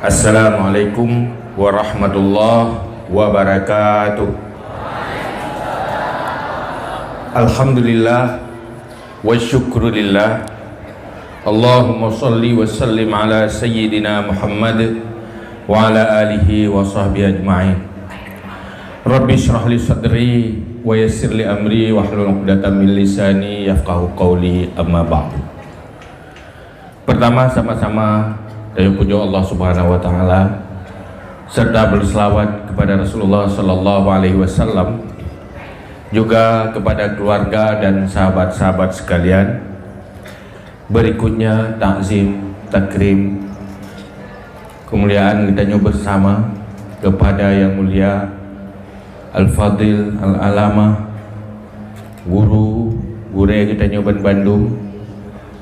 Assalamualaikum warahmatullahi wabarakatuh. Alhamdulillah wa syukrulillah. Allahumma salli wa sallim ala sayyidina Muhammad wa ala alihi wa sahbihi ajma'in. Rabbi shrah li sadri wa yassir li amri wa hlul 'uqdatam min lisani yafqahu qawli, amma ba'du. Pertama, sama-sama dari puji Allah Subhanahu wa taala serta berselawat kepada Rasulullah sallallahu alaihi wasallam, juga kepada keluarga dan sahabat-sahabat sekalian. Berikutnya takzim, takrim, kemuliaan kita nyoba bersama kepada yang mulia Al-Fadil Al-Alamah, guru kita nyoba Bandung,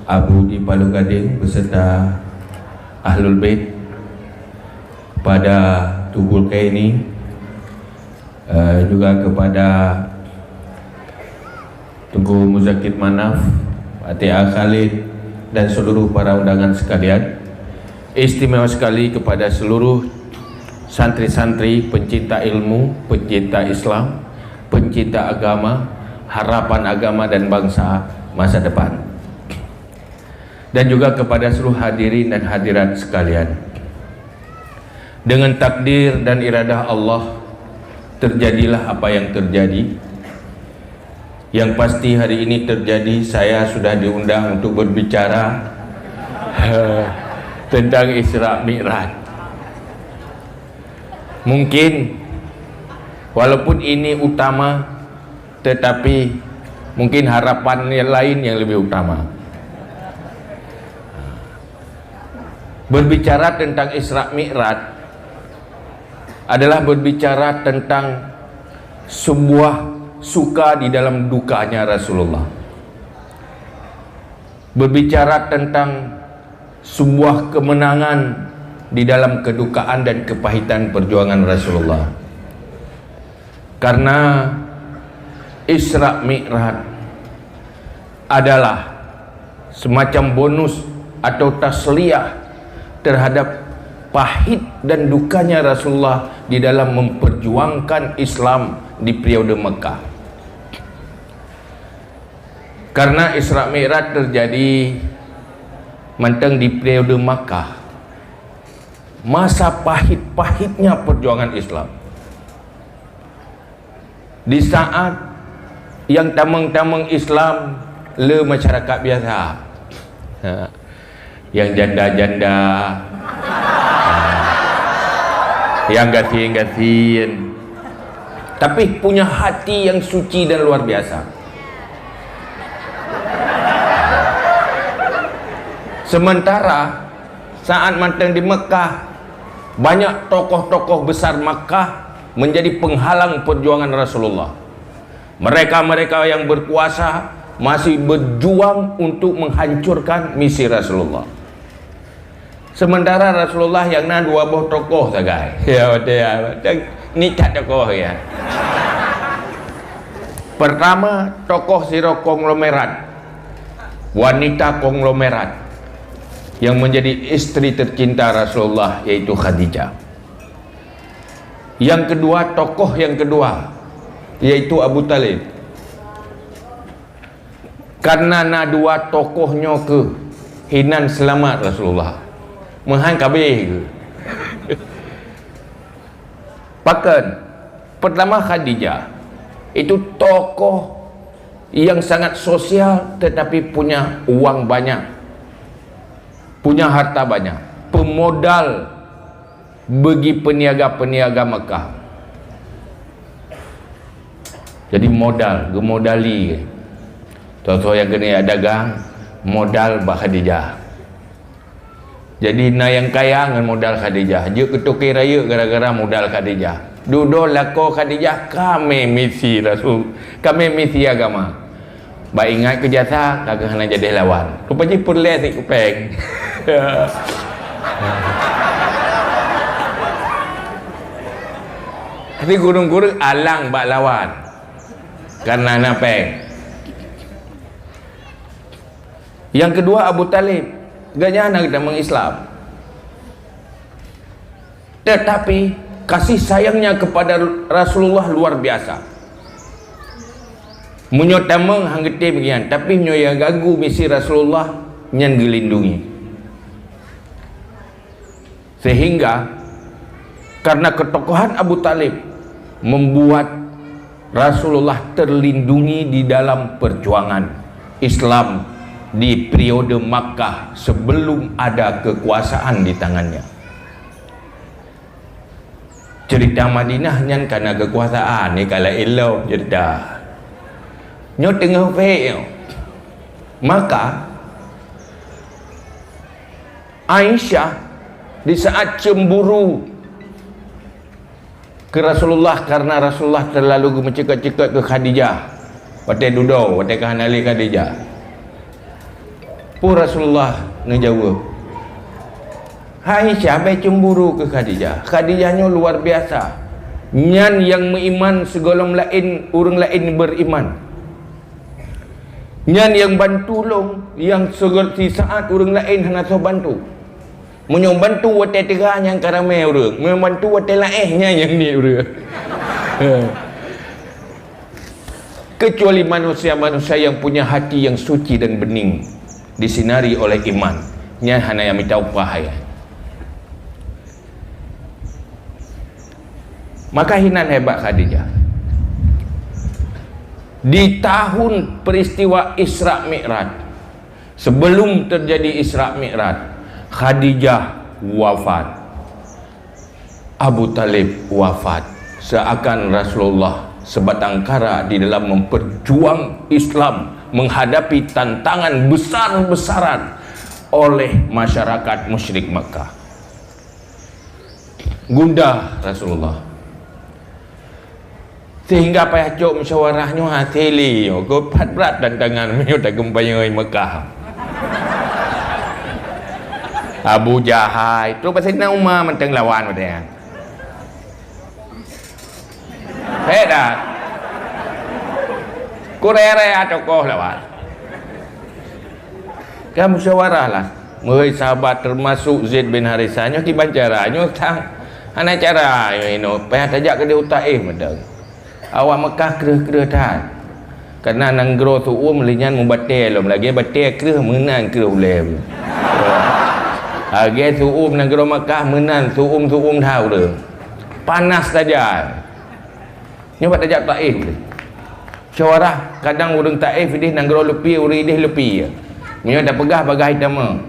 Abu di Palu Gading beserta Ahlul Bait, kepada Tugul Kaini, juga kepada Tunggu Muzakir Manaf, Atia Khalid, dan seluruh para undangan sekalian. Istimewa sekali kepada seluruh santri-santri pencinta ilmu, pencinta Islam, pencinta agama, harapan agama dan bangsa masa depan, dan juga kepada seluruh hadirin dan hadirat sekalian. Dengan takdir dan iradah Allah, terjadilah apa yang terjadi. Yang pasti hari ini terjadi, saya sudah diundang untuk berbicara tentang Isra Mi'raj. Mungkin walaupun ini utama, tetapi mungkin harapan yang lain yang lebih utama. Berbicara tentang Isra Mi'raj adalah berbicara tentang sebuah suka di dalam dukanya Rasulullah. Berbicara tentang sebuah kemenangan di dalam kedukaan dan kepahitan perjuangan Rasulullah. Karena Isra Mi'raj adalah semacam bonus atau tasliyah terhadap pahit dan dukanya Rasulullah di dalam memperjuangkan Islam di periode Mekah. Karena Isra Mi'raj terjadi mentang di periode Mekah, masa pahit-pahitnya perjuangan Islam, di saat yang tamang-tamang Islam le masyarakat biasa, yang janda-janda, yang gatin-gatin, tapi punya hati yang suci dan luar biasa. Sementara saat manteng di Mekah, banyak tokoh-tokoh besar Mekah menjadi penghalang perjuangan Rasulullah. Mereka-mereka yang berkuasa masih berjuang untuk menghancurkan misi Rasulullah. Sementara Rasulullah yang na dua buah tokoh saja. Ya betul. Ni tak tokoh ya. Pertama, tokoh siro konglomerat, wanita konglomerat yang menjadi istri tercinta Rasulullah, yaitu Khadijah. Yang kedua, tokoh yang kedua, yaitu Abu Talib. Karena na dua tokohnya ke hinan selamat Rasulullah, menghang kabeh. Bahkan pertama Khadijah itu tokoh yang sangat sosial, tetapi punya uang banyak, punya harta banyak, pemodal bagi peniaga-peniaga Mekah. Jadi modal, gemodali. Contoh yang kena dagang, modal bah Khadijah. Jadi na yang kaya dengan modal Khadijah, je ketuki raya gara-gara modal Khadijah. Duduk lako Khadijah, kami misi Rasul, kami misi agama. Baik ingat ke jasa, kagak nak jadi lawan. Rupanya pulih si kupeng. Tapi gurung-gurung alang bak lawan. Karena napeng. Yang kedua Abu Talib, gaknya anak kita mengislam. Tetapi kasih sayangnya kepada Rasulullah luar biasa. Munyo tamang hang gede bagian, tapi munyo yang gagu misi Rasulullah nyan gelindungi. Sehingga karena ketokohan Abu Talib membuat Rasulullah terlindungi di dalam perjuangan Islam di periode Makkah sebelum ada kekuasaan di tangannya. Cerita Madinah nyan karena kekuasaan ni kalau elok cerita. Nyo tengah faham. Maka Aisyah di saat cemburu ke Rasulullah karena Rasulullah terlalu mencekak-cekak ke Khadijah. Watai duduk, watai kahanali Khadijah. Pun Rasulullah ngejawab, Aisyah baik cemburu ke Khadijah. Khadijahnya luar biasa. Nyan yang beriman segolong lain, orang lain beriman. Nyan yang bantu long, yang segerti saat orang lain hendak bantu. Menyong bantu watai terang yang karamai orang. Membantu watai lainnya yang ni orang. Kecuali manusia-manusia yang punya hati yang suci dan bening, disinari oleh iman. Nyan hana yang minta upah ya. Maka hinan hebat Khadijah. Di tahun peristiwa Isra Mi'raj, sebelum terjadi Isra Mi'raj, Khadijah wafat, Abu Talib wafat. Seakan Rasulullah sebatang kara di dalam memperjuang Islam menghadapi tantangan besar-besaran oleh masyarakat musyrik Makkah. Gundah Rasulullah. Sehingga payah cok musyawarahnya hatili ko pat berat tantangan menyo tak gempanya Mekah. Abu Jahal tu pasal na Umar menteng lawan dia. Dah. Kurere tokoh lawan. Kan musyawarah lah. Mereka sahabat termasuk Zaid bin Harithah nyo ki bancaranya tang ana cara ino payah tajak ke dia Taif medang. Awak Mekah kerah-kerah tak. Kerana nanggro tu melinyan membatil lagi batil kerah menang kerah boleh. Age tu nanggro Mekah menang tu tahu dah. Panas saja. Nyoba tajak Taif. Syawarah kadang urang Taif dia nanggro lepi uri dia lepi. Menyo dah pegah bagai hitam.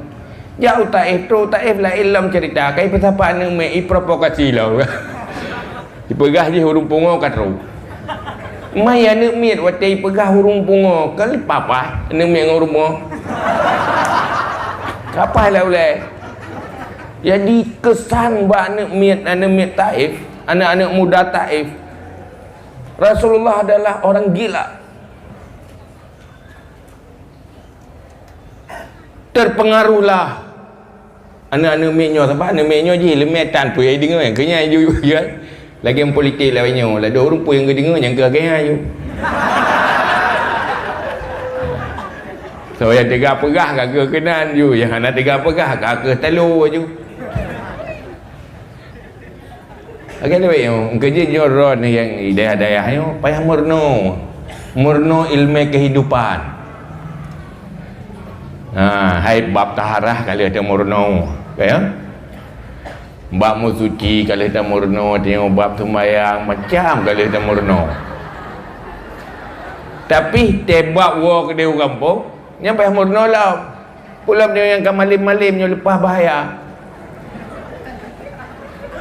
Jauh Taif tu Taif lah ilam cerita kai pesapa nang mai provokasi lah. Dipegah je hurung pungo katru. Maya nak miat watai pegah hurung pungo kali papa nak miat ngurung pungo kapai lah boleh. Jadi kesan ba anak miat Taif, anak-anak muda Taif, Rasulullah adalah orang gila. Terpengaruhlah anak-anak miatnya sebab anak miatnya je lemetan pu ai dengar yang kenya ju ya. Lagi yang politik lah banyak. Lah ada orang pun yang dengar yang kagak ayu. So yang tiga pegah kagak kenan ju, yang anak tiga pegah kagak telur ju. Agak lebih yang kerja joron yang daya-daya yo payah murno ilmu kehidupan. Hai bab taharah kali ada murno, ya. Mbak mu suci kalau kita murno, tengok bab sembahyang macam kalau kita murno. Tapi tebak wa ke dia kampung, nyampai murno lah. Pulang dia yang kamalim-malim yang lepas bahaya.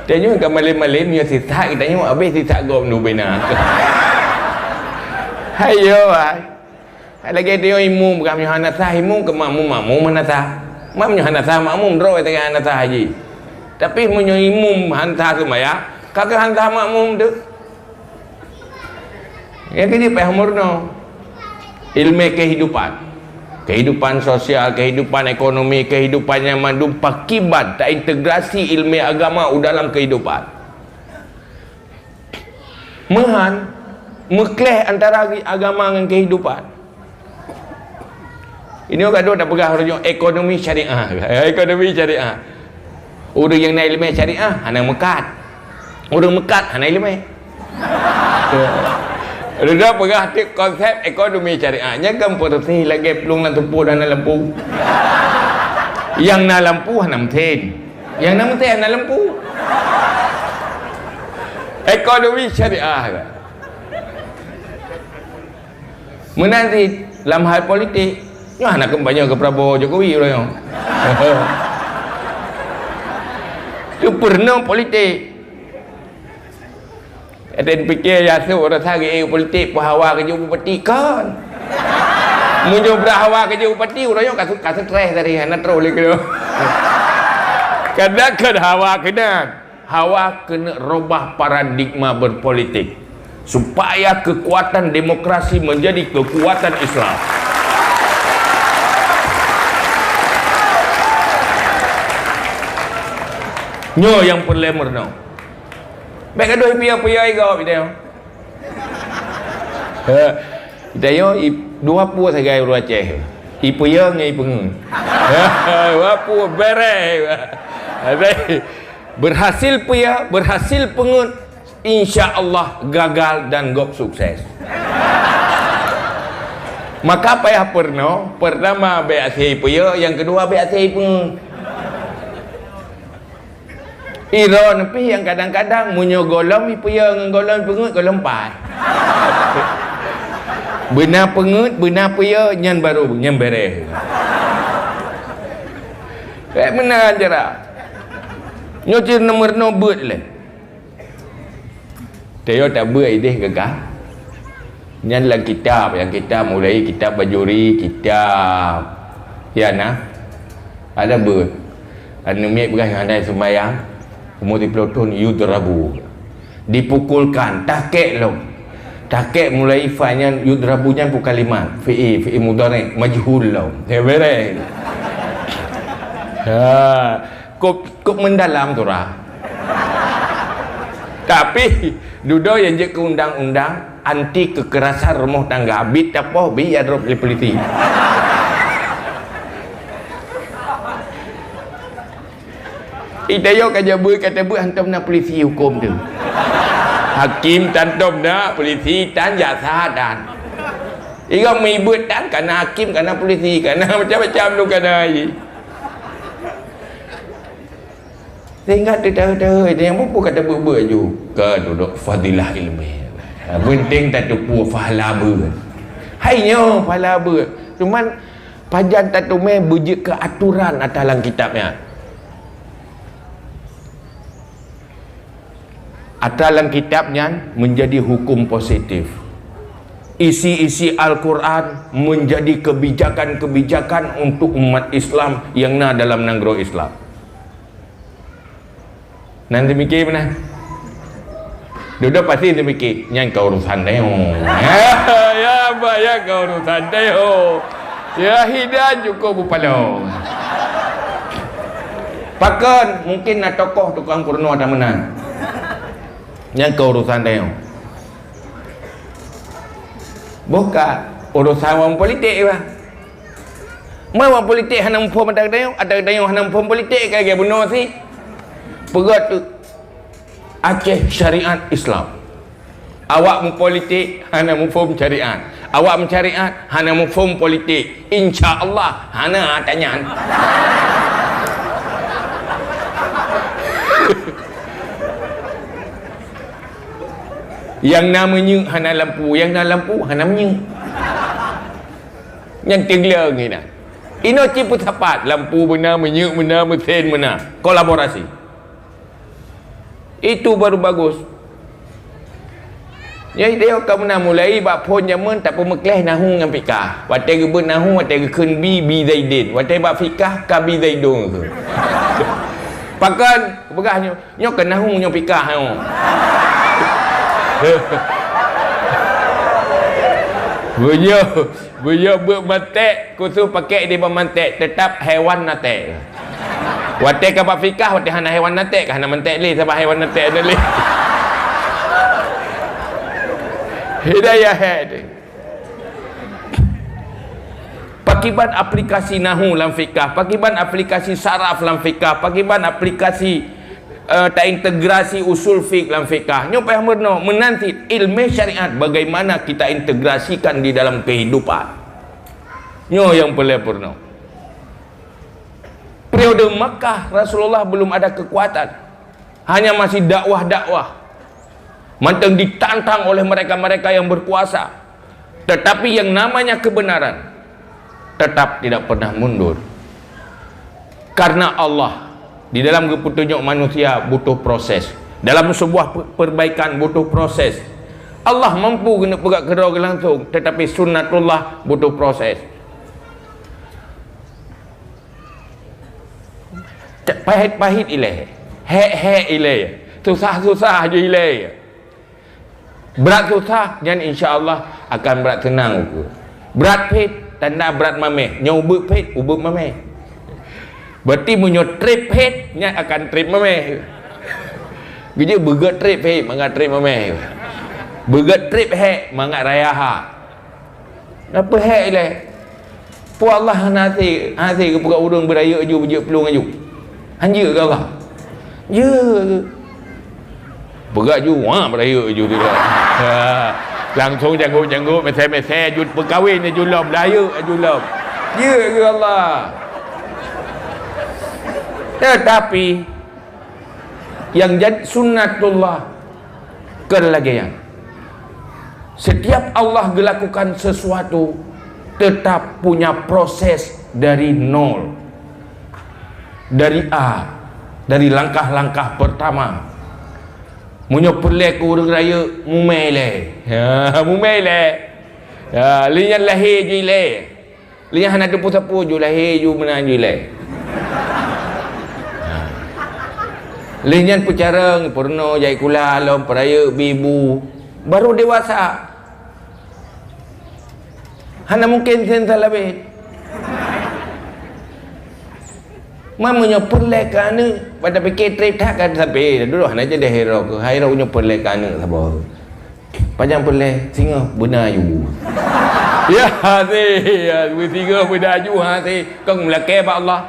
Tanya yang kamalim-malim yang sisa kita tengok habis sisa gom nu bina. Hayo ai. Lagi dia imum bukan hanasah imum ke makmum hanasah. Makmum hanasah makmum ro tengah hanasah haji. Tapi menyimum hantar semaya, kagak hantar makmum tu. Yang ini payah murno. Ilmu kehidupan sosial, kehidupan ekonomi, kehidupan yang madu pakibat tak integrasi ilmu agama dalam kehidupan. Mekleh antara agama dengan kehidupan. Ini orang dua dah pegang ekonomi syariah. Ekonomi syariah. Orang yang naik ilmu syariah hana mekat. Orang mekat hana ilmu. Sudah pegah konsep ekonomi syariahnya kan perti lagi pelung dan tupu dan lampu. Yang na lampu hana mten. Yang na mten hana lampu. Ekonomi syariah. Menanti dalam hal politik, ya nak kembali ke Prabowo Jokowi orang. Itu pernah politik. Ada fikir ya tu orang sari politik hawa kerja bupati kan. Munyo berhawa kerja bupati orang yang kasut stres dari anak terus lagi tu. Kadang-kadang hawa kena robah paradigma berpolitik supaya kekuatan demokrasi menjadi kekuatan Islam. Nyo yang perlemer no. Baik aduh pia-pia ego video. Kita yo dua pu sagai uru Aceh. Ipu yo ngai pengun. Wapu bere. Berhasil pia, berhasil pengun, insya-Allah gagal dan gop sukses. Maka payah perno, pertama beasih pia, yang kedua beasih pengun. Iron pi yang kadang-kadang munyo golong ipu yang golong pengut golong pat. Benar pengut, benar puya nyan baru nyan beres. Kayak benar jera. Nyo cir nomor no beut le. Teo tak beut ideh gagah. Nyan lah kitab yang kita mulai kitab bajuri, kitab ya nah. Ada beut. Anu mek beras andai sembayang. Umur di peloton yudrabu, dipukulkan takek lo, takek mulai ifanya yudrabunya pun kalimat fi'i mudhari majhul lo, bere. Kop mendalam tu lah. Tapi duduk yang je ke undang-undang anti kekerasan rumah tangga, bit apa biar drop polisi. Itayo kaja buat kata buat hantam nak polisi hukum tu. Hakim tantom nak polisi tan jasa dan. Ika mibut tan kana hakim kana polisi kana macam-macam tu kana ai. Sehingga tahu-tahu yang apa kata buat juga duduk fadilah ilmu. Penting tak tu fahala ber. Hainya fahala ber. Cuman pajan tak tu meh bujuk ke aturan atas dalam kitabnya. Dalam kitabnya menjadi hukum positif. Isi-isi Al-Quran menjadi kebijakan-kebijakan untuk umat Islam yang na dalam negara Islam. Nanti mikir mana? Duduk pasti dia mikir, yang kau urusan dia. Ya, bayar kau urusan dia. Ya, hidan cukup bupalo. Pakan mungkin nak tokoh tukang kurno ada menang. Yang ke urusan dia. Bukan urusan orang politik lah. Orang politik hanya mempom ada dia, hanya mempom politik kaya benar sih. Pegat tu Aceh syariat Islam. Awak mempolitik hanya mempom syariat. Awak mencariat hanya mempom politik. Insya-Allah hanya tanya. Yang namanya hana lampu, yang nak lampu hana menye. Yang tinggal ni dah. Ino cipu tepat, lampu benar, menye benar, mesin benar. Kolaborasi. Itu baru bagus. Jadi dia kamu nak mulai bab pon zaman tak pemekleh nahu dengan fikah. Watai gebun nahu, watai gekun bi zaidin. Watai bab fikah ka bi zaidun tu. Pakan begahnya, nyok ke nahu nyok fikah hang. Buyo buat mantek khusus pakai di mantek tetap hewan natek. Watek apa fikah watek hana hewan natek hana mantek le sebab hewan natek ada le. Hidayah head. pakiban aplikasi nahu dalam fiqah, pakiban aplikasi saraf dalam fiqah, pakiban aplikasi integrasi usul fiqh dalam fiqah. Nyo payah menanti ilmu syariat bagaimana kita integrasikan di dalam kehidupan. Nyo yang perlu. Periode Makkah Rasulullah belum ada kekuatan, hanya masih dakwah. Manteng ditantang oleh mereka-mereka yang berkuasa, tetapi yang namanya kebenaran tetap tidak pernah mundur. Karena Allah di dalam petunjuk manusia butuh proses, dalam sebuah perbaikan butuh proses. Allah mampu kena pegang kedua langsung, tetapi sunnatullah butuh proses. Pahit-pahit ilai, hek ilai, susah je ilai. Berat susah, dan insya-Allah akan berat tenang. Berat pahit, tanda berat mameh. Nya ubut pahit, ubut mameh. Berarti menyo trip pahit, nya akan trip mameh. Gede begat trip pahit, mangat trip mameh. Begat trip hek, mangat raya ha. Apa hek ilai? Pu Allah nanti ke buka urang beraya aju bejak pelung aju. Hanja ke Allah? Ya. Berat ju, beraya aju dia. Langsung janggut mesej aju berkahwin aju lom, beraya aju lom. Ya ke Allah? Tetapi yang jadi sunnatullah kelagaian. Setiap Allah melakukan sesuatu tetap punya proses dari nol, dari A, dari langkah-langkah pertama. Munyo pelek urang raya mumele. Mumele. Lian lahir je le. Lian hana depu sapu ju lahir ju menan ju le. Lian pecareng purno jai kula lom peraya bibu baru dewasa. Hana mungkin sental lebih. Mamanya perlekana pada fikir trip takkan sampai dulu hanya jadi hero ke hero nya perlekana sabar. Panjang perlek singa benar you. Ya hati ya singa benar you hati kau melake ba Allah.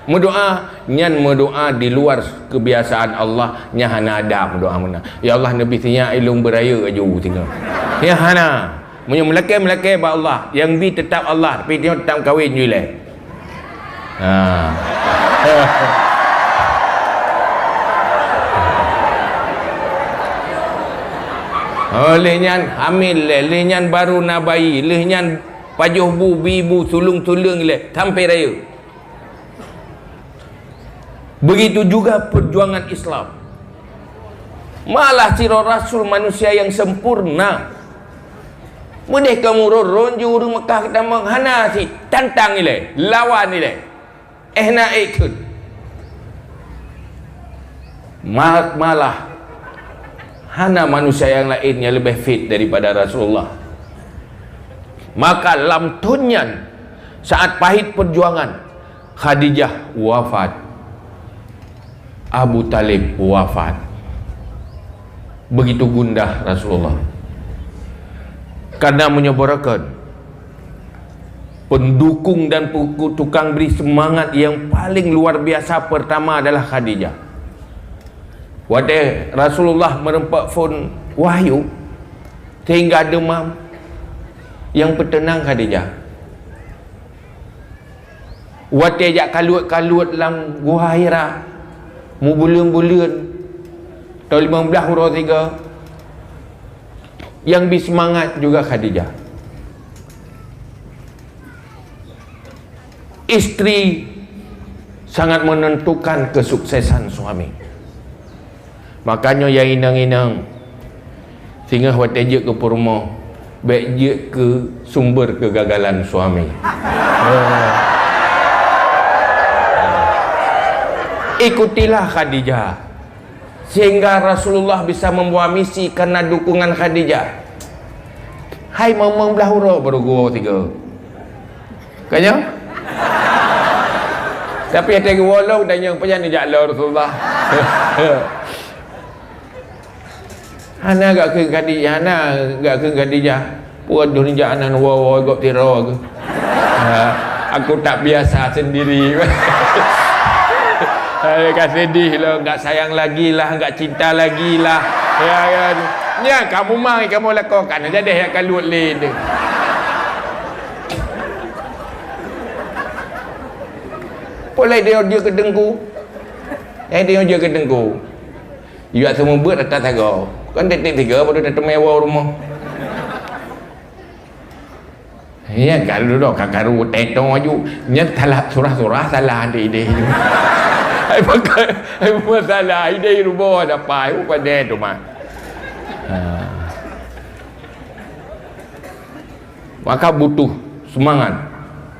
Mendoa nyan mendoa di luar kebiasaan Allah nya hana ada mendoa mana. Ya Allah nabi sinya ilung beraya aju singa. Ya hana munyo melake ba Allah yang bi tetap Allah tapi dia tetap kahwin you le. Lehnya hamil lehnya baru na bayi lehnya pajuh bu bibu sulung-sulung le sampai raya. Begitu juga perjuangan Islam. Malah sira rasul manusia yang sempurna. Mudeh kamu ronju urang Mekah kita menghana si tantang ile lawan ile. Nak ikut malah hana manusia yang lainnya lebih fit daripada Rasulullah. Maka lam tunyan saat pahit perjuangan Khadijah wafat, Abu Talib wafat, begitu gundah Rasulullah karena menyebarakan pendukung dan tukang beri semangat yang paling luar biasa pertama adalah Khadijah. Waktu Rasulullah merempak phone wahyu sehingga demam, yang petenang Khadijah. Waktu ajak kalut-kalut dalam Gua Hira mu bulan-bulan tahun 15 huruf 3 yang beri semangat juga Khadijah. Istri sangat menentukan kesuksesan suami. Makanya yang inang-inang sehingga waktu je ke rumah baik je ke sumber kegagalan suami. Ikutilah Khadijah sehingga Rasulullah bisa membawa misi karena dukungan Khadijah. Hai mamang belahura baru gua 3 kanya. Tapi ada walau dan yang penyan ni jala Rasulullah. Hana gak ke Khadijah, hana gak ke Khadijah. Puan dunia anan wawa gak tira ke. Aku tak biasa sendiri. Kan sedih lah, enggak sayang lagi lah, enggak cinta lagi lah. Ya kan. Ya kamu mai kamu lakukan aja deh yang kalut le dia. Polai dia kedengku. Dia kedengku. Ia semua buat atas tangga. Kan detik 3 baru datang mewah rumah. Ya kalau dah kakaru tetong aju. Nya salah surah-surah salah ide. Ai pakai ai masalah ide rumah ada pai pada tu mah. Maka butuh semangat.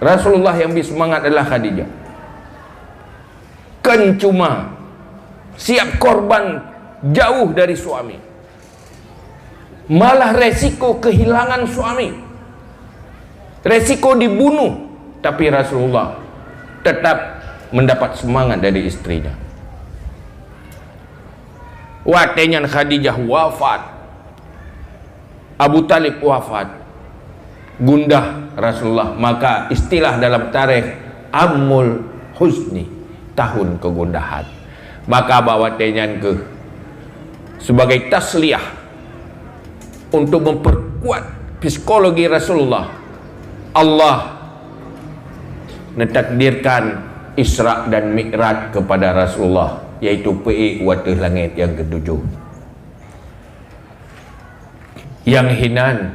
Rasulullah yang lebih semangat adalah Khadijah. Kan cuma siap korban jauh dari suami, malah resiko kehilangan suami, resiko dibunuh, tapi Rasulullah tetap mendapat semangat dari istrinya. Waktunya Khadijah wafat, Abu Talib wafat, gundah Rasulullah. Maka istilah dalam tarikh Amul Husni, tahun kegundahan. Maka bawa tenyan ke sebagai tasliyah untuk memperkuat psikologi Rasulullah. Allah mentakdirkan Isra dan Mi'raj kepada Rasulullah, yaitu pergi ke langit yang ketujuh. Yang hinan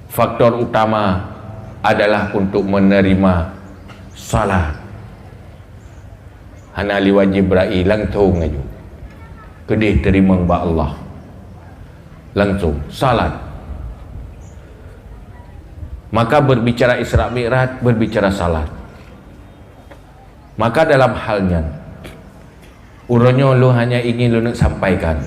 faktor utama adalah untuk menerima salat. Hana liwat Jibril langsung aja kedih terima ba Allah, langsung salat. Maka berbicara Isra Mi'raj, berbicara salat. Maka dalam halnya urangnya lu hanya ingin lu nak sampaikan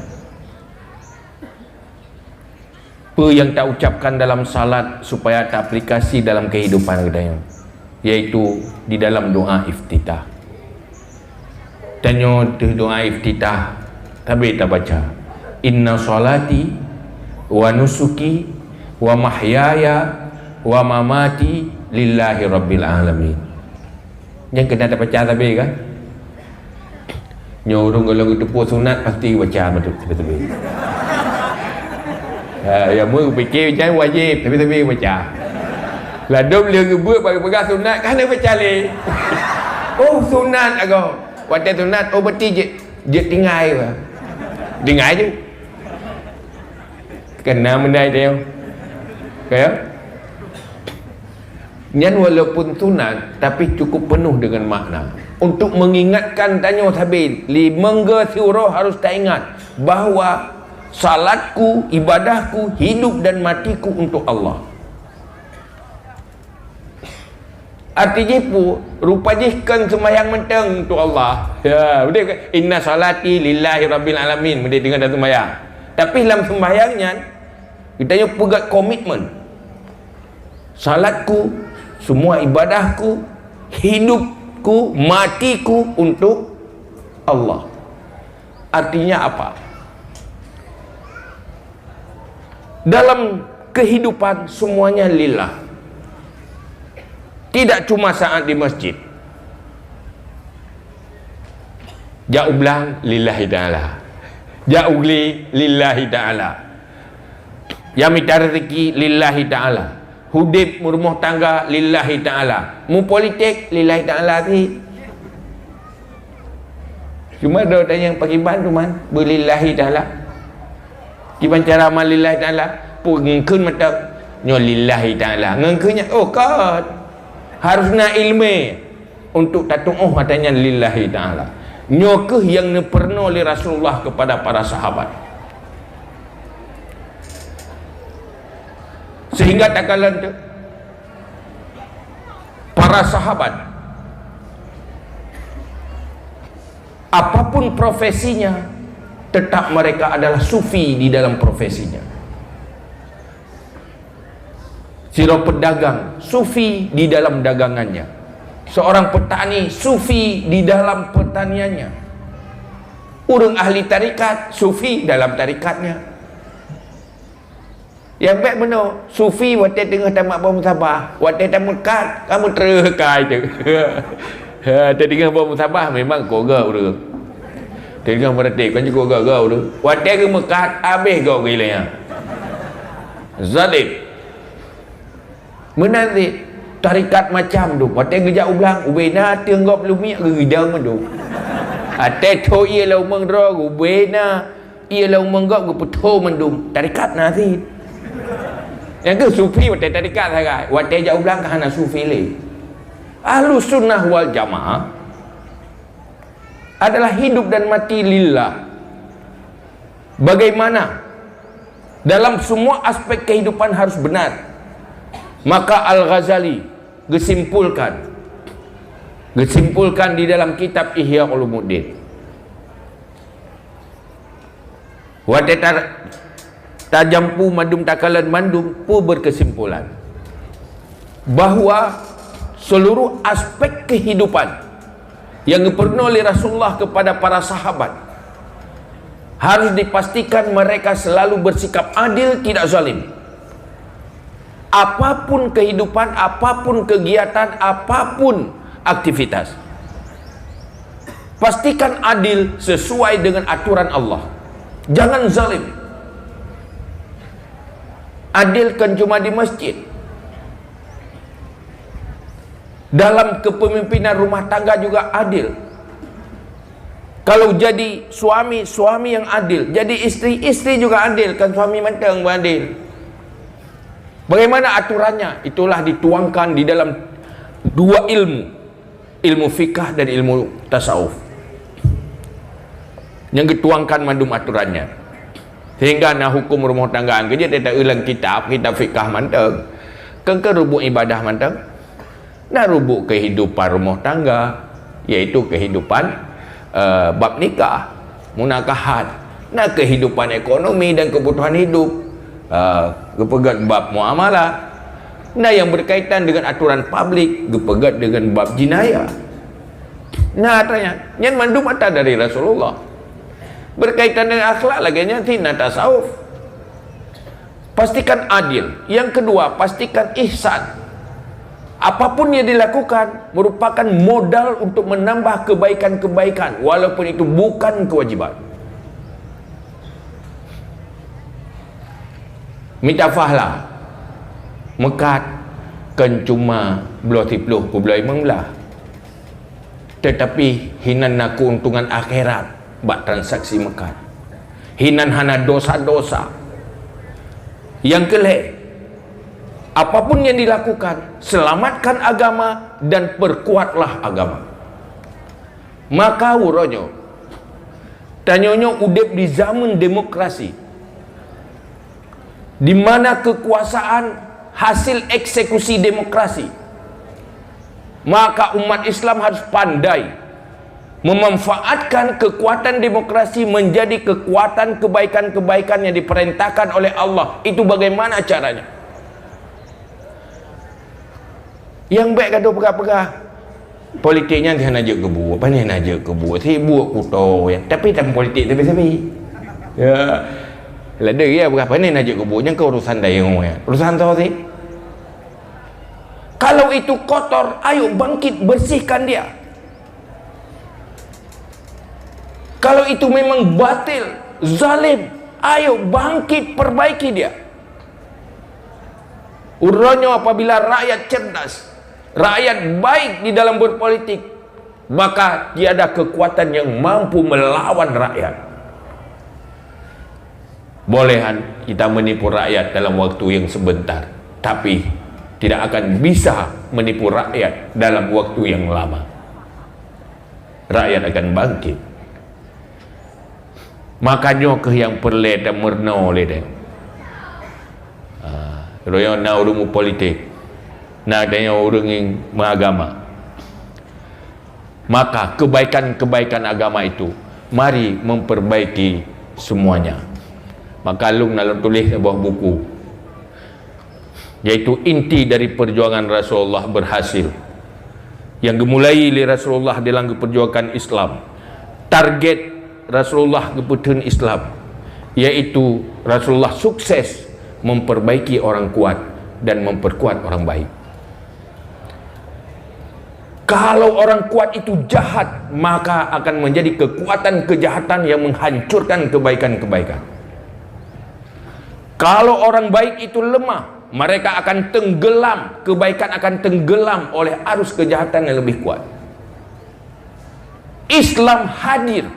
apa yang tak ucapkan dalam salat supaya tak aplikasi dalam kehidupan kita, yaitu di dalam doa iftitah. Tanya doa iftitah tapi tak baca inna salati wa nusuki wa mahyaya wa mamati lillahi rabbil alamin. Yang kena tak baca tapi kan nyorong kalau itu puas sunat pasti baca betul-betul. Ya mu fikir macam wajib tapi baca. Lah dom dia buat bagi sunat kan dia baca le. Oh sunat agak. Waktu sunat oh berarti je tinggai apa? Tinggai je. Kena mendai dia. Kaya? Nyan walaupun sunat tapi cukup penuh dengan makna. Untuk mengingatkan tanya sabit, li mengga surah harus tak ingat bahawa salatku, ibadahku, hidup dan matiku untuk Allah. Artinya pun rupanya kan sembahyang menteng untuk Allah. Ya, betul. Inna salati lillahi rabbil alamin. Betul dengan dalam sembahyang. Tapi dalam sembahyangnya kita yang pegang komitmen. Salatku, semua ibadahku, hidupku, matiku untuk Allah. Artinya apa? Dalam kehidupan semuanya lillah. Tidak cuma saat di masjid. Ja'ublang lillahi ta'ala. Ja'ugli lillahi ta'ala. Yang minta rezeki lillahi ta'ala. Hudib rumah tangga lillahi ta'ala. Mu politik lillahi ta'ala si. Cuma ada yang pakai ban tu man. Berlillahi ta'ala. Kiban cara amal lillahi ta'ala. Pun ngengkun mata. Nyo lillahi ta'ala. Ngengkunnya. Oh kat. Harusnya ilmu untuk tatu'uh matanya lillahi ta'ala. Nyokeh yang pernah oleh Rasulullah kepada para sahabat. Sehingga tak kala para sahabat apapun profesinya tetap mereka adalah sufi di dalam profesinya. Seorang pedagang sufi di dalam dagangannya, seorang petani sufi di dalam pertaniannya, orang ahli tarikat sufi dalam tarikatnya. Yang baik benar, sufi waktu tengah tamat bermusabah, waktu tamat kat, kamu terkai je. Tengah bermusabah memang korang udah. Tengah berarti kan juga gau udah. Waktu ke Mekah habis kau gilanya. Zalim. Menanti tarikat macam tu. Waktu kerja ulang, ubena tenggap lumia gedang tu. Ate to ia lau mengro ubena ia lau menggap geputo mendum. Tarikat nanti. Yang ke sufi waktu tarikat sagai. Waktu kerja ulang kahana sufi le. Ahlus sunnah wal jamaah adalah hidup dan mati lillah. Bagaimana dalam semua aspek kehidupan harus benar. Maka Al-Ghazali gesimpulkan di dalam kitab Ihya Ulumuddin. Wate tajampu mandum takalan mandum pu berkesimpulan bahawa seluruh aspek kehidupan yang diperintah oleh Rasulullah kepada para sahabat harus dipastikan mereka selalu bersikap adil, tidak zalim. Apapun kehidupan, apapun kegiatan, apapun aktivitas, pastikan adil sesuai dengan aturan Allah. Jangan zalim. Adil kan cuma di masjid. Dalam kepemimpinan rumah tangga juga adil. Kalau jadi suami, suami yang adil. Jadi istri, istri juga adil. Kan suami manteng beradil. Bagaimana aturannya? Itulah dituangkan di dalam dua ilmu. Ilmu fikah dan ilmu tasawuf. Yang dituangkan mandum aturannya. Sehingga nak hukum rumah tanggaan kerja tak ulang kitab fikah manteng. Kan rubuk ibadah manteng. Nak rubuk kehidupan rumah tangga, iaitu kehidupan bab nikah, munakahat. Nak kehidupan ekonomi dan kebutuhan hidup, kepegat bab muamalah. Nah yang berkaitan dengan aturan publik, kepegat dengan bab jinayah. Nah tanya, yang mandum mata dari Rasulullah. Berkaitan dengan akhlak lagi tina tasawuf. Pastikan adil. Yang kedua, pastikan ihsan. Apapun yang dilakukan merupakan modal untuk menambah kebaikan-kebaikan, walaupun itu bukan kewajiban. Minta fahla mekat kan cuma belah tipluh ku belah imam lah. Tetapi hinan nak keuntungan akhirat bak transaksi mekat. Hinan hana dosa-dosa. Yang kelih, apapun yang dilakukan, selamatkan agama dan perkuatlah agama. Maka uronyo tanyonyo udip di zaman demokrasi, di mana kekuasaan hasil eksekusi demokrasi. Maka umat Islam harus pandai memanfaatkan kekuatan demokrasi menjadi kekuatan kebaikan-kebaikan yang diperintahkan oleh Allah. Itu bagaimana caranya? Yang baik kata pegah-pegah politiknya dia nak kebu, apa ni nak kebu, si buat kuto yang tapi dalam politik tapi ya lada ya berapa ni nak kebu yang ke urusan dayung ya urusan tahu sih. Kalau itu kotor, ayo bangkit bersihkan dia. Kalau itu memang batil, zalim, ayo bangkit perbaiki dia. Urunnya apabila rakyat cerdas, rakyat baik di dalam berpolitik, maka tiada kekuatan yang mampu melawan rakyat. Bolehan kita menipu rakyat dalam waktu yang sebentar, tapi tidak akan bisa menipu rakyat dalam waktu yang lama. Rakyat akan bangkit. Makanya ke yang perle dan murna oleh dia. Kalau yang nak urumu politik, nak adanya orang yang beragama, maka kebaikan-kebaikan agama itu mari memperbaiki semuanya. Maka Lung nak tulis sebuah buku, yaitu inti dari perjuangan Rasulullah berhasil, yang dimulai oleh Rasulullah dalam perjuangan Islam. Target Rasulullah keputusan Islam, yaitu Rasulullah sukses memperbaiki orang kuat dan memperkuat orang baik. Kalau orang kuat itu jahat, maka akan menjadi kekuatan kejahatan yang menghancurkan kebaikan-kebaikan. Kalau orang baik itu lemah, mereka akan tenggelam, kebaikan akan tenggelam oleh arus kejahatan yang lebih kuat. Islam hadir.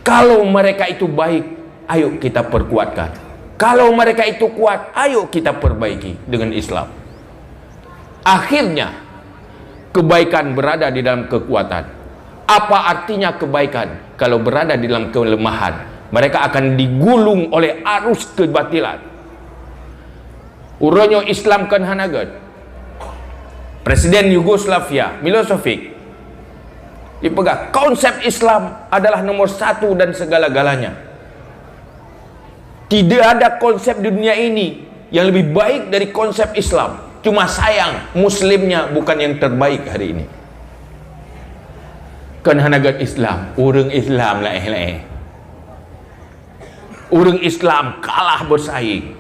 Kalau mereka itu baik, ayo kita perkuatkan. Kalau mereka itu kuat, ayo kita perbaiki dengan Islam. Akhirnya kebaikan berada di dalam kekuatan. Apa artinya kebaikan kalau berada di dalam kelemahan? Mereka akan digulung oleh arus kebatilan. Uronyo Islam kan hanagat. Presiden Yugoslavia Milosevic dipegang konsep Islam adalah nomor satu dan segala-galanya. Tidak ada konsep di dunia ini yang lebih baik dari konsep Islam. Cuma sayang muslimnya bukan yang terbaik hari ini. Kan hanagat Islam, orang Islam lah orang Islam kalah bersaing.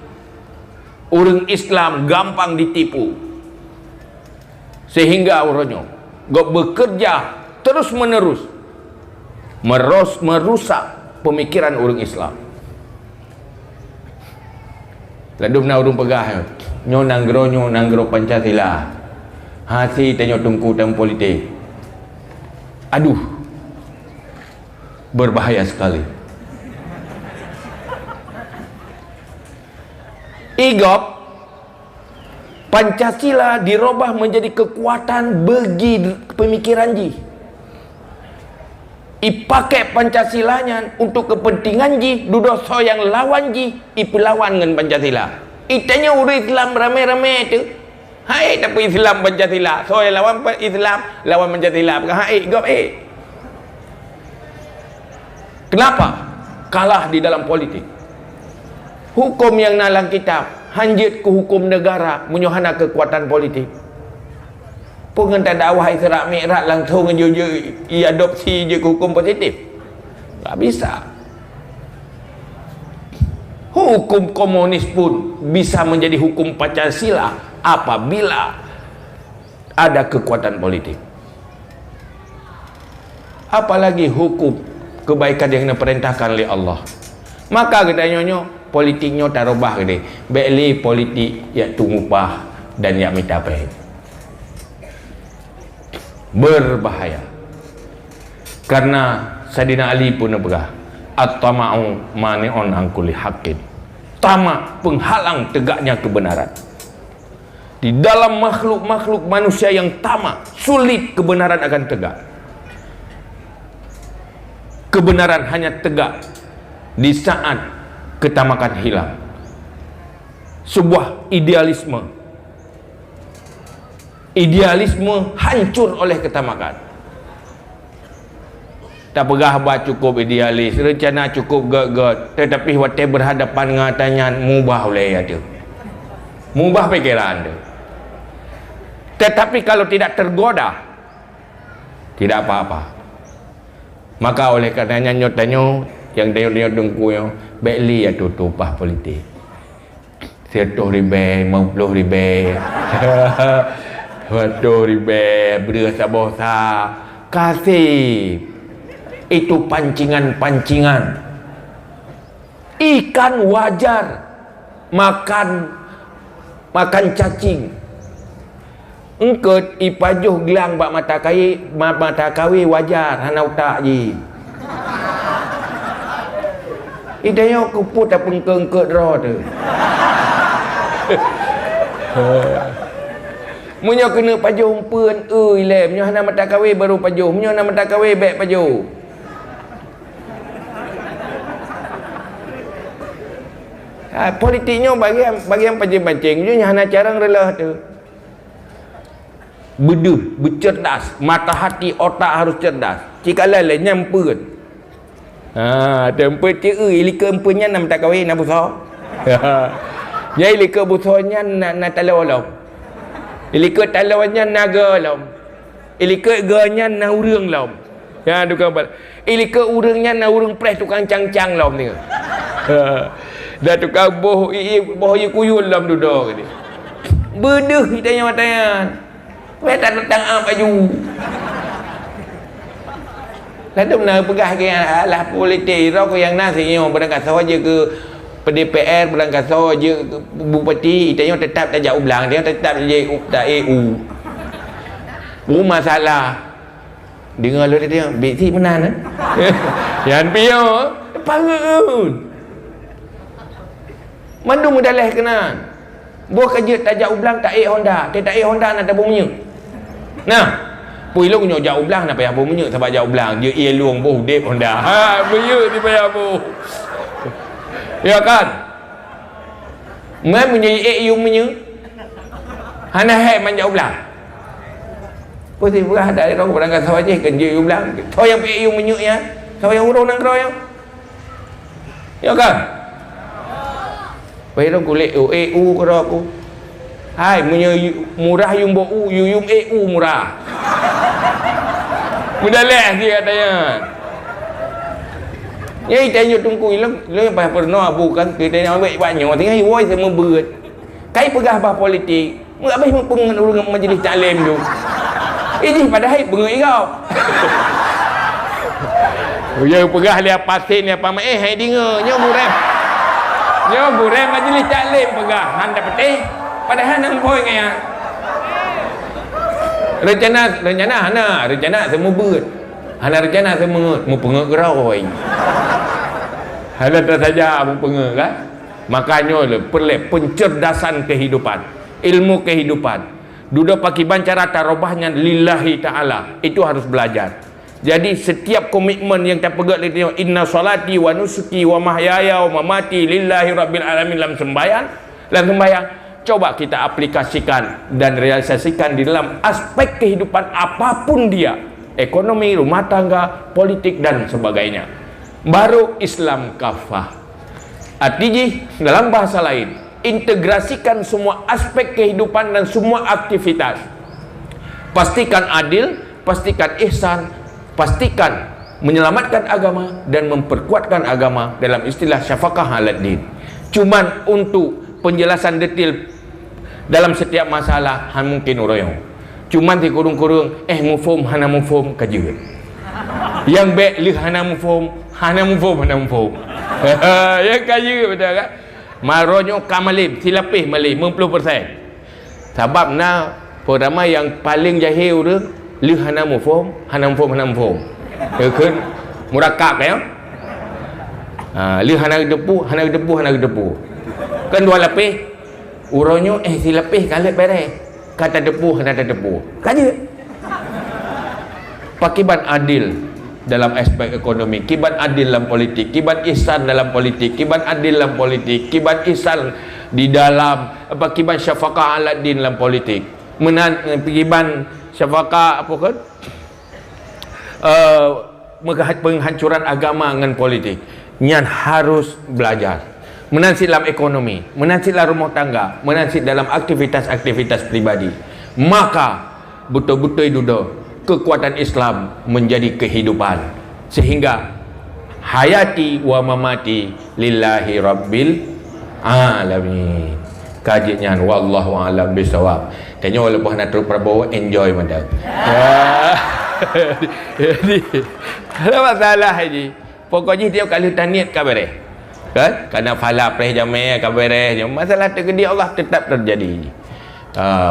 Orang Islam gampang ditipu. Sehingga orangnya bekerja terus menerus merusak pemikiran orang Islam. Lalu nak urung pegah nyo nanggro Pancasila hati tanya tungku dan politik. Aduh, berbahaya sekali. Igop Pancasila dirubah menjadi kekuatan bagi pemikiran ji. Ipakai Pancasilanya untuk kepentingan ji, dudoso yang lawan ji, ipilawan dengan Pancasila. Itanya urut Islam rame-rame tu. Hai tapi Islam Pancasila. So lawan Islam, lawan Pancasila. Hai gop Kenapa? Kalah di dalam politik. Hukum yang nalang kitab, hanjit ke hukum negara, menyohana kekuatan politik. Pun tak dakwah Isra' Mi'raj langsung je adopsi je ke hukum positif. Tak bisa. Hukum komunis pun bisa menjadi hukum Pancasila apabila ada kekuatan politik. Apalagi hukum kebaikan yang diperintahkan oleh Allah. Maka kita nyonyo politiknya tak robah gede. Beli politik ya tungupah dan ya minta pay. Berbahaya. Karena Sayyidina Ali pun berkata, at-tama'u mani'un an kulli haqqin. Tamak penghalang tegaknya kebenaran. Di dalam makhluk-makhluk manusia yang tamak, sulit kebenaran akan tegak. Kebenaran hanya tegak di saat ketamakan hilang. Sebuah idealisme hancur oleh ketamakan. Tak pegah cukup idealis, rencana cukup get-get, tetapi waktu berhadapan dengan tanya mubah oleh ada. Mubah pikiran dia. Tetapi kalau tidak tergoda, tidak apa-apa. Maka oleh karenanya nyotanyo yang dia dengkuyo, baikli ya tutupah politik. 100 ribu, 50 ribu. 100 ribu, beras sabosa. Kasih. Itu pancingan-pancingan. Ikan wajar makan cacing. Engkau ipajuh gelang bak mata kawi wajar hana utak ji. Idanya kuput apa engkau draw tu. Munyo kena pajuh umpeun le, munyo hana mata kawi baru pajuh, munyo hana mata kawi baik pajuh. Politiknya bagian pancing-pancing je hana carang rela tu. Beduh, bercerdas, mata hati otak harus cerdas. Jika lalai nyampeun. Tempat ce ilika empunya nam tak kawin na buso. Ya ilika busonya na talawalom. Ilika talawanya naga lom. Ilika ganya na urang lom. Ya tukang ilika urangnya na urang pres tukang cang-cang lom ni. Dah tukang boh ye kuyul dalam duduk ni. Bedeh ditanya matayan. Weh tak datang baju. Lalu benar pegah ke lah politik rau yang nasinya berangkat saja ke PDPR berangkat saja ke bupati itanya tetap tak jauh belang dia tetap je tak EU. Masalah dengar lu dia beti menan yan pio pangun mandu mudalah kenan buah kerja tak jauh belang tak Honda tak Honda nak tabung minyak nah pui lu nyo jauh belang nak payah tabung minyak sebab jauh belang dia luang boh dep Honda minyak di payah boh ya kan mai menjadi EU minyak hana hai man jauh belang putih berah dari orang berangkat sahaja kan dia bilang kau yang pergi yang menyuk ya kau yang urung nang kau yang ya kan pergi orang kulit EU kau aku hai murah yung bo yung EU murah mudah leh dia katanya ya tanya tunggu lu pernah bukan kita yang ambil banyak tinggal woi semua berat kai pegah bah politik habis pengen majlis taklim tu ini padahal bengoi kau. Ya pegah dia pasin dia apa hai dengar nya murem. Nya murem majlis taklim pegah han dapat padahal nang boy ngaya. Rencana semua beut. Hana rencana semua mu pengek geroi. Hala tak saja mu pengek kan. Makanya perlu pencerdasan kehidupan, ilmu kehidupan. Duda pakiban cara tarobahnya lillahi ta'ala. Itu harus belajar. Jadi setiap komitmen yang kita pegang inna salati wa nusuki wa mahyaya wa mamati lillahi rabbil alamin dalam sembahyang coba kita aplikasikan dan realisasikan di dalam aspek kehidupan apapun dia, ekonomi, rumah tangga, politik dan sebagainya. Baru Islam kafah. Artinya dalam bahasa lain, integrasikan semua aspek kehidupan dan semua aktivitas. Pastikan adil, pastikan ihsan, pastikan menyelamatkan agama dan memperkuatkan agama dalam istilah syafaqah alad din. Cuman untuk penjelasan detail dalam setiap masalah mungkin royong. Cuman di kurung-kurung mufhum hana mufhum kaji. Yang baik li hana mufhum ya kaji betul kan? Maronyo kamalim silapih malih 50%. Sebab na pertama yang paling jahil tu li hana mufhum. Ya kan murakab ya. Li hana depu. Kan dua lapih uronyo silapih kalet beres. Kata depu hana depu. Kaje. Pakiban adil dalam aspek ekonomi, kiban adil dalam politik, kiban ihsan dalam politik, kiban adil dalam politik, kiban ihsan di dalam kiban syafaqah alad din dalam politik, kiban syafaqah apa kan penghancuran agama dengan politik. Nyan harus belajar menansit dalam ekonomi, menansit dalam rumah tangga, menansit dalam aktivitas-aktivitas pribadi. Maka betul-betul duduk kekuatan Islam menjadi kehidupan sehingga hayati wa mamati lillahi rabbil alamin. Kajinya wallahu alam bisawab. Tanya lepas nak terus Prabowo enjoy mandang. Jadi ada masalah haji. Pokoknya dia kalau taniat kabareh. Kan? Karena fala preh jamai kabareh. Masalah tergedi Allah tetap terjadi.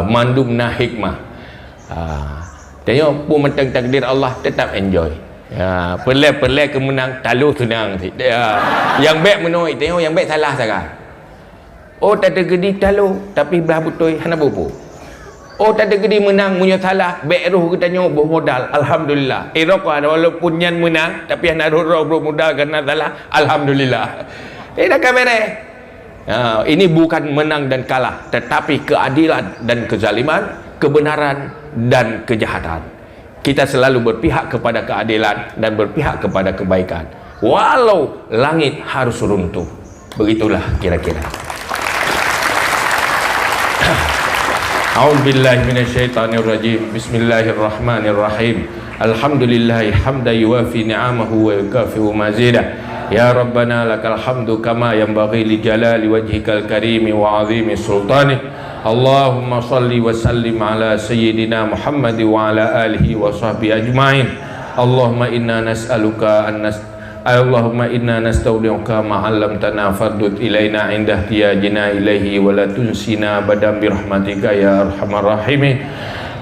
Mandum na hikmah. Tengok pun mentang takdir Allah tetap enjoy. Pelai kemenang talu senang. Yang baik menoi tengok yang baik salah sangat. Oh tak ada gedi talu tapi belah betul hana bobo. Oh tak ada gedi menang punya salah baik roh kita tengok modal alhamdulillah. Erok walaupun nyan menang tapi hana roh modal kerana salah alhamdulillah. Dah kamera. Ini bukan menang dan kalah tetapi keadilan dan kezaliman, kebenaran dan kejahatan. Kita selalu berpihak kepada keadilan dan berpihak kepada kebaikan walau langit harus runtuh. Begitulah kira-kira. A'udzubillahi minasyaitonirrajim. Bismillahirrahmanirrahim. Alhamdulillahi hamdan yuwafi ni'amahu wa yukafi'u mazidah. Ya Rabbana lakal hamdu kama yanbaghi li jalali wajhikal karimi wa azimi sultani. Allahumma salli wa sallim ala sayyidina Muhammad wa ala alihi wa sahbihi ajma'in. Allahumma inna nas'aluka Allahumma inna nastaudi'uka ma 'allamtana fardud ilaina 'inda ihtiyajina ilaihi wa la tunsina badan bi rahmatika ya arhamar rahimin.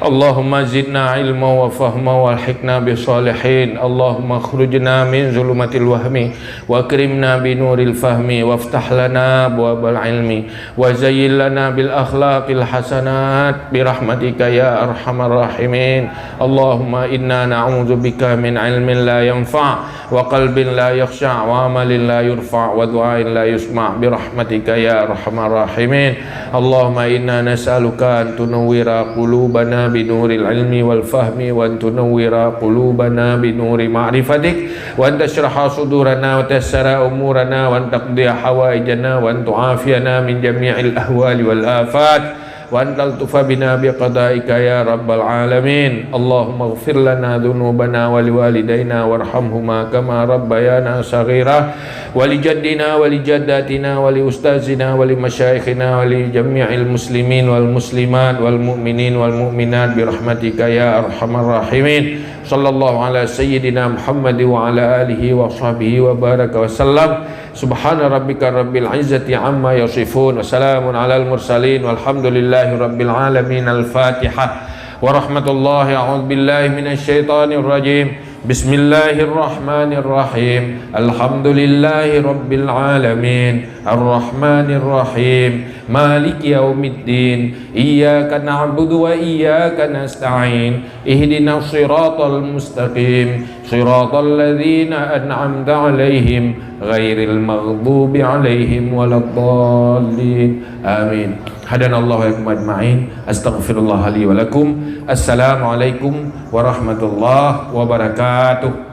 Allahumma zidna ilma wa fahma wa alhiqna bi salihin. Allahumma khurujna min zulumatil wahmi wa akrimna bi nuril fahmi waftah lana abwabal ilmi wa zayyil lana bil akhlaqil hasanat bi rahmatika ya arhamar rahimin. Allahumma inna na'udzu bika min ilmin la yanfa' wa qalbin la yakhsha' wa amalin la yurfa' wa du'ain la yusma' bi rahmatika ya arhamar rahimin. Allahumma inna nas'aluka an tunawwira qulubana binuril ilmi wal fahmi wa tunawwira qulubana binuri ma'rifatik wa tashrah sudurana wa tayassara umurana wa taqdiya hawaijana wa tu'afiyana min jami'il ahwali wal afat wa taltufa bina biqadaika ya rabbal alamin. Allahumma ighfir lana dhunubana wa liwalidayna warhamhuma kama rabbayana saghira wa li jaddina wa li jaddatina wa li ustazina wa li masyayikhina wa li jami'il muslimin wal muslimat wal mu'minin wal mu'minat bi rahmatika ya arhamar rahimin. Sallallahu ala sayyidina Muhammad wa ala alihi wa sahbihi wa baraka wa sallam. Subhana rabbika rabbil izzati amma yasifun wa salamun alal mursalin walhamdulillahi rabbil alamin. Al-Fatihah wa rahmatullahi a'udzu billahi minasy syaithanir rajim. Bismillahirrahmanirrahim. Alhamdulillahi rabbil alamin. Ar-Rahmanir Rahim. Maliki yaumiddin. Iyyaka na'budu wa iyyaka nasta'in. Ihdinas siratal mustaqim. Siratal ladzina an'amta 'alaihim ghairil maghdubi 'alaihim waladdallin. Amin. Hadanallahu wa iyyakum ajma'in. Astaghfirullah li wa lakum. Assalamualaikum warahmatullahi wabarakatuh.